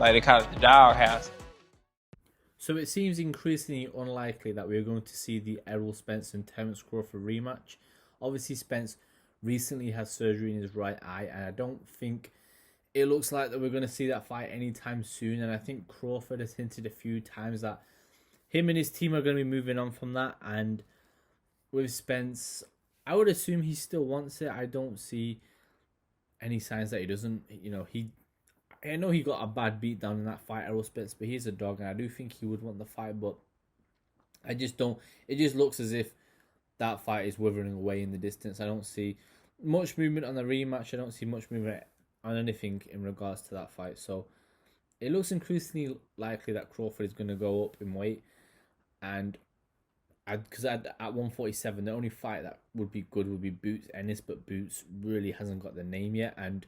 Like the doghouse. So it seems increasingly unlikely that we're going to see the Errol Spence and Terrence Crawford rematch. Obviously, Spence recently had surgery in his right eye, and I don't think it looks like that we're going to see that fight anytime soon. And I think Crawford has hinted a few times that him and his team are going to be moving on from that. And with Spence, I would assume he still wants it. I don't see any signs that he doesn't. I know he got a bad beat down in that fight, Errol Spence, but he's a dog, and I do think he would want the fight, but I just don't. It just looks as if that fight is withering away in the distance. I don't see much movement on the rematch. I don't see much movement on anything in regards to that fight. So it looks increasingly likely that Crawford is going to go up in weight, and because at 147, the only fight that would be good would be Boots Ennis, but Boots really hasn't got the name yet, and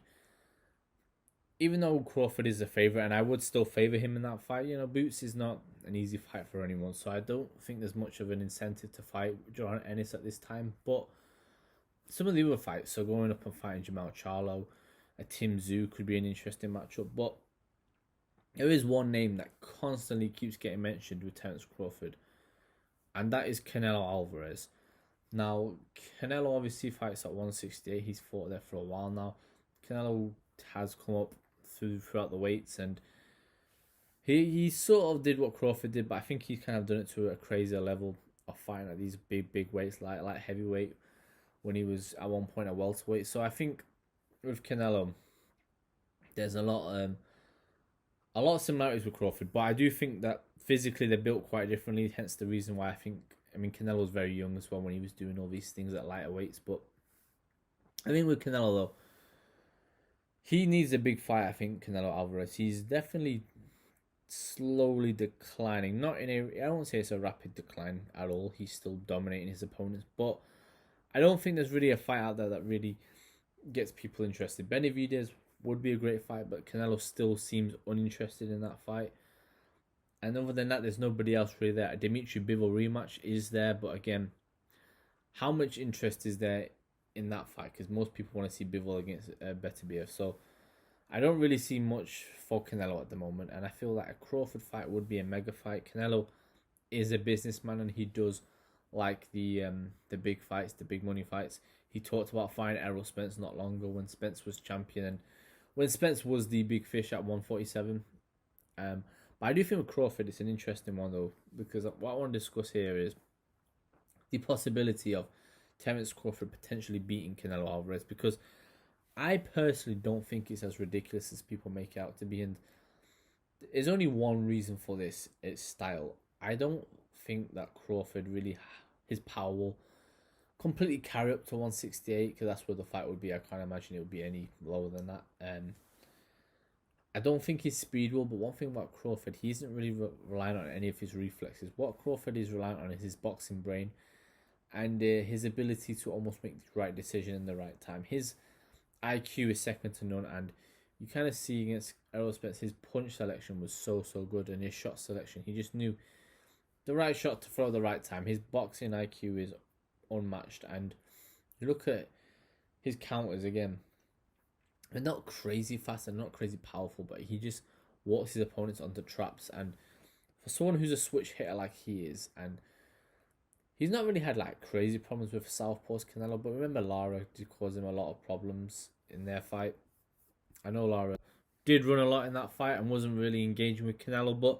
even though Crawford is a favourite, and I would still favour him in that fight, Boots is not an easy fight for anyone. So I don't think there's much of an incentive to fight John Ennis at this time. But some of the other fights, so going up and fighting Jamal Charlo, a Tim Tszyu could be an interesting matchup. But there is one name that constantly keeps getting mentioned with Terrence Crawford, and that is Canelo Alvarez. Now, Canelo obviously fights at 168. He's fought there for a while now. Canelo has come up throughout the weights, and he sort of did what Crawford did, but I think he's kind of done it to a crazier level of fighting at these big weights like heavyweight when he was at one point a welterweight. So I think with Canelo, there's a lot of similarities with Crawford, but I do think that physically they're built quite differently. Hence the reason why Canelo was very young as well when he was doing all these things at lighter weights. But I think with Canelo though, he needs a big fight. I think Canelo Alvarez. He's definitely slowly declining. I don't say it's a rapid decline at all. He's still dominating his opponents, but I don't think there's really a fight out there that really gets people interested. Benavidez would be a great fight, but Canelo still seems uninterested in that fight. And other than that, there's nobody else really there. A Dimitri Bivol rematch is there, but again, how much interest is there in that fight? Because most people want to see Bivol against Beterbiev. So I don't really see much for Canelo at the moment, and I feel that a Crawford fight would be a mega fight. Canelo is a businessman, and he does like the big fights, the big money fights. He talked about fighting Errol Spence not long ago when Spence was champion, and when Spence was the big fish at 147. But I do think with Crawford it's an interesting one though, because what I want to discuss here is the possibility of Terrence Crawford potentially beating Canelo Alvarez, because I personally don't think it's as ridiculous as people make it out to be, and there's only one reason for this: it's style. I don't think that Crawford really, his power will completely carry up to 168, because that's where the fight would be. I can't imagine it would be any lower than that. I don't think his speed will, but one thing about Crawford, he isn't really relying on any of his reflexes. What Crawford is relying on is his boxing brain and his ability to almost make the right decision in the right time. His IQ is second to none, and you kind of see against Errol Spence, his punch selection was so good, and his shot selection, he just knew the right shot to throw at the right time. His boxing IQ is unmatched, and you look at his counters again, they're not crazy fast and not crazy powerful, but he just walks his opponents onto traps. And for someone who's a switch hitter like he is, and he's not really had like crazy problems with southpaws, Canelo, but remember Lara did cause him a lot of problems in their fight. I know Lara did run a lot in that fight and wasn't really engaging with Canelo, but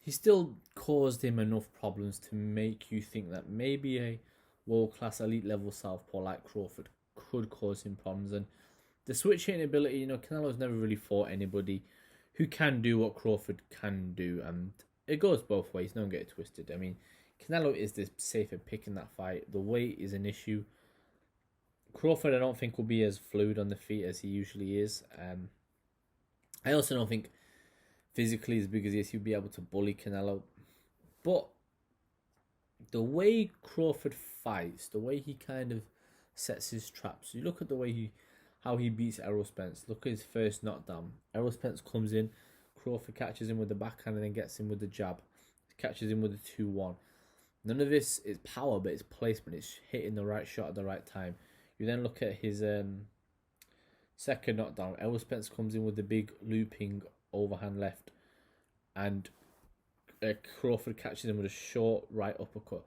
he still caused him enough problems to make you think that maybe a world-class elite level southpaw like Crawford could cause him problems. And the switch hitting ability, Canelo's never really fought anybody who can do what Crawford can do, and it goes both ways, don't get it twisted. I mean, Canelo is the safer pick in that fight. The weight is an issue. Crawford, I don't think, will be as fluid on the feet as he usually is. I also don't think physically as big as he is, he'll be able to bully Canelo. But the way Crawford fights, the way he kind of sets his traps, you look at the way how he beats Errol Spence. Look at his first knockdown. Errol Spence comes in, Crawford catches him with the backhand and then gets him with the jab. Catches him with the 2-1. None of this is power, but it's placement. It's hitting the right shot at the right time. You then look at his second knockdown. Errol Spence comes in with the big looping overhand left, and Crawford catches him with a short right uppercut.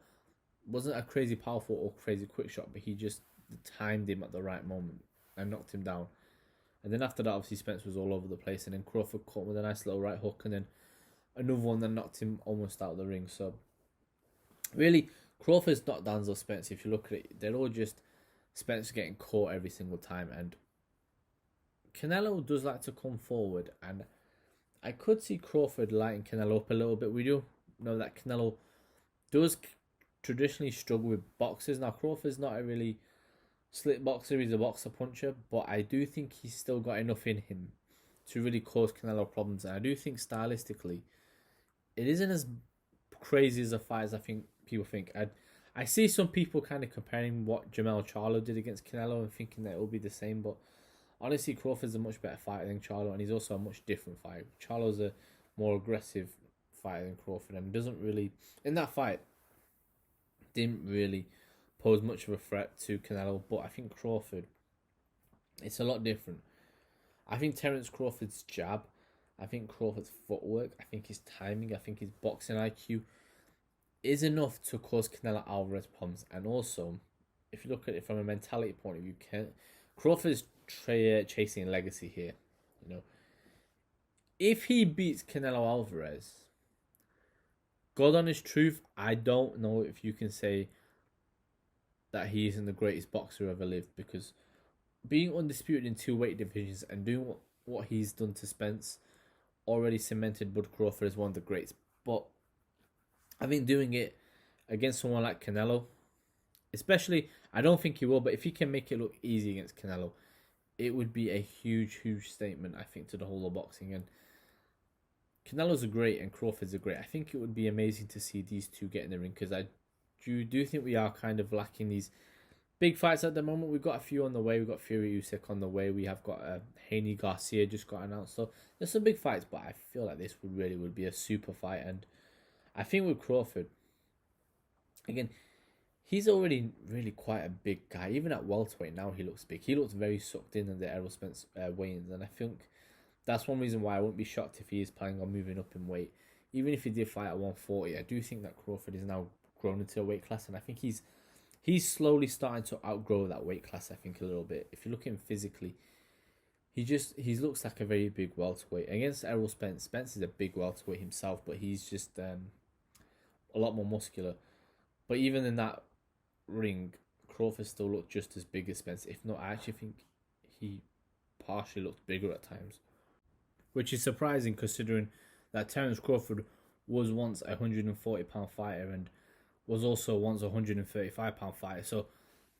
Wasn't a crazy powerful or crazy quick shot, but he just timed him at the right moment and knocked him down. And then after that, obviously Spence was all over the place, and then Crawford caught him with a nice little right hook, and then another one that knocked him almost out of the ring. So really, Crawford's knockdowns of Spence, if you look at it, they're all just Spence getting caught every single time. And Canelo does like to come forward, and I could see Crawford lighting Canelo up a little bit. We do know that Canelo does traditionally struggle with boxers. Now, Crawford's not a really slick boxer, he's a boxer puncher, but I do think he's still got enough in him to really cause Canelo problems. And I do think stylistically, it isn't as crazy as a fight as I think people think. I see some people kind of comparing what Jermell Charlo did against Canelo and thinking that it will be the same, but honestly, Crawford's a much better fighter than Charlo, and he's also a much different fighter. Charlo's a more aggressive fighter than Crawford, and doesn't really, in that fight, didn't really pose much of a threat to Canelo. But I think Crawford, it's a lot different. I think Terrence Crawford's jab, I think Crawford's footwork, I think his timing, I think his boxing IQ is enough to cause Canelo Alvarez problems. And also, if you look at it from a mentality point of view, Crawford's chasing legacy here. You know, if he beats Canelo Alvarez, God honest truth, I don't know if you can say that he isn't the greatest boxer ever lived, because being undisputed in 2 weight divisions and doing what he's done to Spence already cemented Bud Crawford as one of the greats. But I think doing it against someone like Canelo, especially, I don't think he will, but if he can make it look easy against Canelo, it would be a huge, huge statement, I think, to the whole of boxing. And Canelo's a great and Crawford's a great. I think it would be amazing to see these two get in the ring, because I do think we are kind of lacking these big fights at the moment. We've got a few on the way. We've got Fury Usyk on the way. We have got Haney Garcia just got announced. So there's some big fights, but I feel like this would be a super fight. And I think with Crawford, again, he's already really quite a big guy. Even at welterweight now, he looks big. He looks very sucked in the Errol Spence weigh-ins, and I think that's one reason why I wouldn't be shocked if he is planning on moving up in weight. Even if he did fight at 140, I do think that Crawford is now grown into a weight class, and I think he's slowly starting to outgrow that weight class, I think, a little bit. If you look at him physically, he looks like a very big welterweight. Against Errol Spence, Spence is a big welterweight himself, but he's just a lot more muscular. But even in that ring, Crawford still looked just as big as Spence. If not, I actually think he partially looked bigger at times, which is surprising considering that Terrence Crawford was once a 140-pound fighter and was also once a 135-pound fighter. So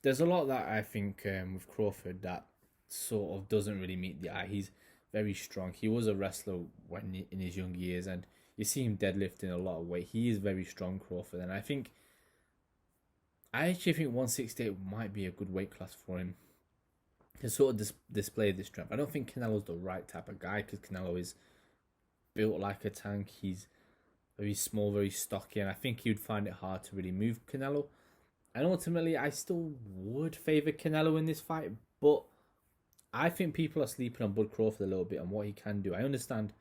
there's a lot that I think with Crawford that sort of doesn't really meet the eye. He's very strong. He was a wrestler when in his young years, and you see him deadlifting a lot of weight. He is very strong, Crawford, and I actually think 168 might be a good weight class for him to sort of display this strength. I don't think Canelo's the right type of guy, because Canelo is built like a tank. He's very small, very stocky, and I think he would find it hard to really move Canelo. And ultimately, I still would favour Canelo in this fight, but I think people are sleeping on Bud Crawford a little bit on what he can do. I understand.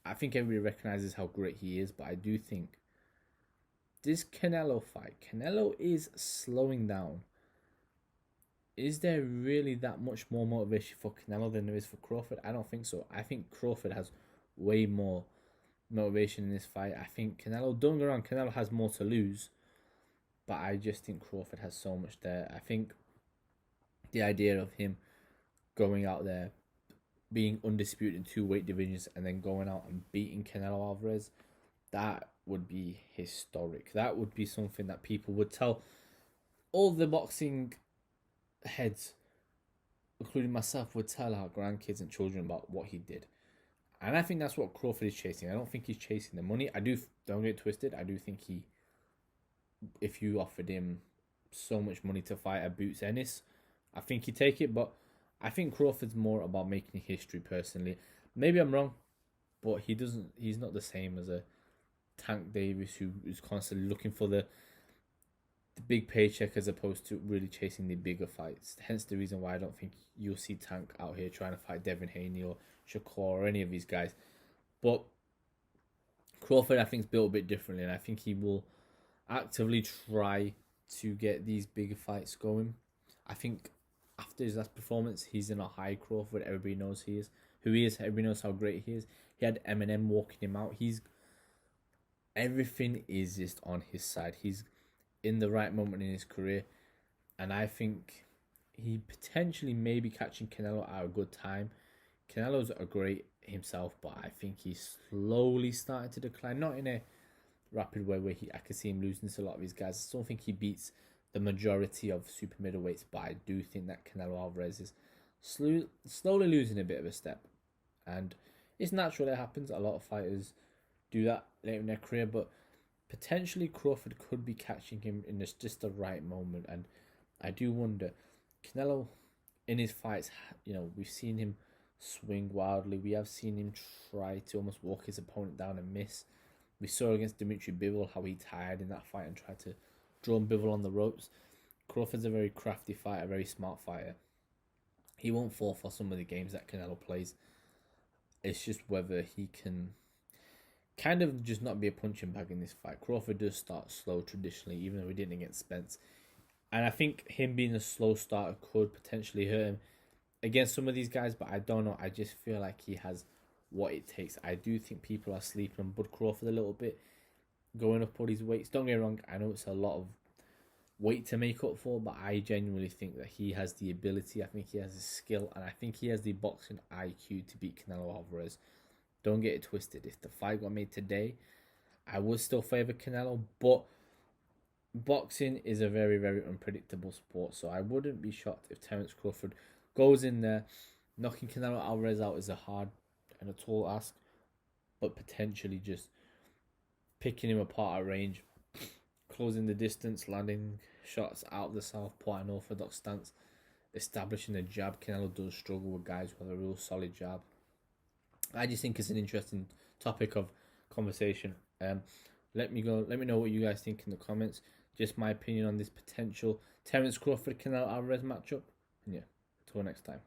I think everybody recognises how great he is, but I do think this Canelo fight, Canelo is slowing down. Is there really that much more motivation for Canelo than there is for Crawford? I don't think so. I think Crawford has way more motivation in this fight. I think Canelo, don't get me wrong, Canelo has more to lose, but I just think Crawford has so much there. I think the idea of him going out there, being undisputed in 2 weight divisions, and then going out and beating Canelo Alvarez, that would be historic. That would be something that people would tell all the boxing heads, including myself, would tell our grandkids and children about what he did. And I think that's what Crawford is chasing. I don't think he's chasing the money. Don't get twisted, I do think if you offered him so much money to fight a Boots Ennis, I think he'd take it. But I think Crawford's more about making history personally. Maybe I'm wrong. but he's not the same as a Tank Davis who is constantly looking for the big paycheck as opposed to really chasing the bigger fights. Hence the reason why I don't think you'll see Tank out here trying to fight Devin Haney or Shakur or any of these guys. But Crawford, I think, is built a bit differently, and I think he will actively try to get these bigger fights going. I think after his last performance, he's in a high Crawford. Everybody knows who he is. Everybody knows how great he is. He had Eminem walking him out. Everything is just on his side. He's in the right moment in his career, and I think he potentially may be catching Canelo at a good time. Canelo's a great himself, but I think he's slowly starting to decline. Not in a rapid way where I can see him losing to a lot of these guys. I still think he beats the majority of super middleweights, but I do think that Canelo Alvarez is slowly losing a bit of a step, and it's natural. It happens. A lot of fighters do that later in their career, but potentially Crawford could be catching him in just the right moment. And I do wonder, Canelo in his fights, we've seen him swing wildly. We have seen him try to almost walk his opponent down and miss. We saw against Dimitri Bivol how he tired in that fight and tried to draw Bivol on the ropes. Crawford's a very crafty fighter, a very smart fighter. He won't fall for some of the games that Canelo plays. It's just whether he can kind of just not be a punching bag in this fight. Crawford does start slow traditionally, even though he didn't against Spence. And I think him being a slow starter could potentially hurt him against some of these guys, but I don't know. I just feel like he has what it takes. I do think people are sleeping on Bud Crawford a little bit, going up all these weights. Don't get me wrong, I know it's a lot of weight to make up for, but I genuinely think that he has the ability. I think he has the skill, and I think he has the boxing IQ to beat Canelo Alvarez. Don't get it twisted. If the fight got made today, I would still favour Canelo, but boxing is a very, very unpredictable sport, so I wouldn't be shocked if Terrence Crawford goes in there. Knocking Canelo Alvarez out is a hard and a tall ask, but potentially just picking him apart at range, closing the distance, landing shots out of the southpaw and orthodox stance, establishing a jab. Canelo does struggle with guys with a real solid jab. I just think it's an interesting topic of conversation. Let me know what you guys think in the comments. Just my opinion on this potential Terrence Crawford Canelo Alvarez matchup. And yeah, until next time.